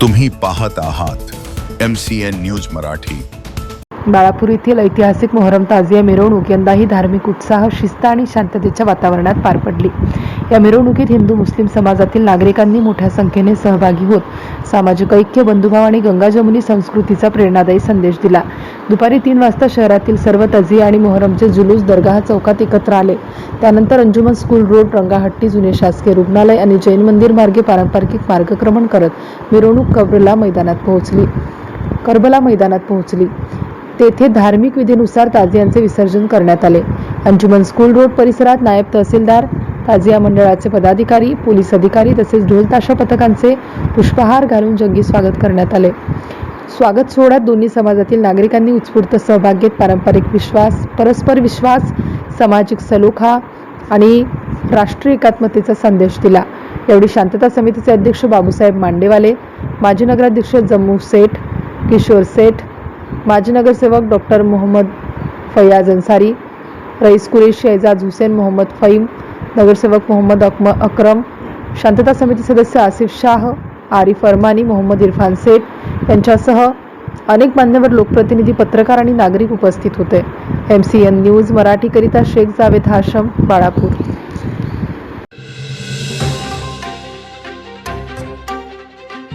तुम्ही पाहत आहात MCN न्यूज मराठी। बाळापूर येथील ऐतिहासिक मोहरम ताजिया मिरवणूक यंदाही धार्मिक उत्साह, शिस्त आणि शांततेच्या वातावरणात पार पडली। या मिरवणुकीत हिंदू मुस्लिम समाजातील नागरिकांनी मोठ्या संख्येने सहभागी होत सामाजिक ऐक्य, बंधुभाव आणि गंगा जमुनी संस्कृतीचा प्रेरणादायी संदेश दिला। दुपारी 3 वाजता शहरातील सर्व ताजिया आणि मोहरमचे जुलूस दरगाह चौकात एकत्र आले। त्यानंतर अंजुमन स्कूल रोड, रंगाहट्टी, जुने शासकीय रुग्णालय आणि जैन मंदिर मार्गे पारंपरिक मार्गक्रमण करत मिरवणूक करबला मैदानात पोहोचली। तेथे धार्मिक विधीनुसार ताजियांचे विसर्जन करण्यात आले। अंजुमन स्कूल रोड परिसरात नायब तहसीलदार, ताजिया मंडळाचे पदाधिकारी, पोलीस अधिकारी तसेच ढोल ताशा पथकांचे पुष्पहार घालून जंगी स्वागत करण्यात आले। स्वागत सोहळ्यात दोन्ही समाजातील नागरिकांनी उत्स्फूर्त सहभाग घेत पारंपरिक विश्वास, परस्पर विश्वास, सामाजिक सलोखा आणि राष्ट्रीय एकात्मतेचा संदेश दिला। यावेळी शांतता समितीचे अध्यक्ष बाबूसाहेब मांडेवाले, माजी नगराध्यक्ष जम्मू सेठ, किशोर सेठ, माजी नगरसेवक डॉक्टर मोहम्मद फैयाज अन्सारी, रईस कुरेशी, एजाज हुसेन, मोहम्मद फहीम, नगरसेवक मोहम्मद अकरम, शांतता समिती सदस्य आसिफ शाह, आरिफ अरमानी, मोहम्मद इरफान सेठ यांच्यासह अनेक मान्यवर लोकप्रतिनिधी, पत्रकार आणि नागरिक उपस्थित होते। MCN न्यूज मराठी करिता शेख जावेद हाशम, बाळापूर।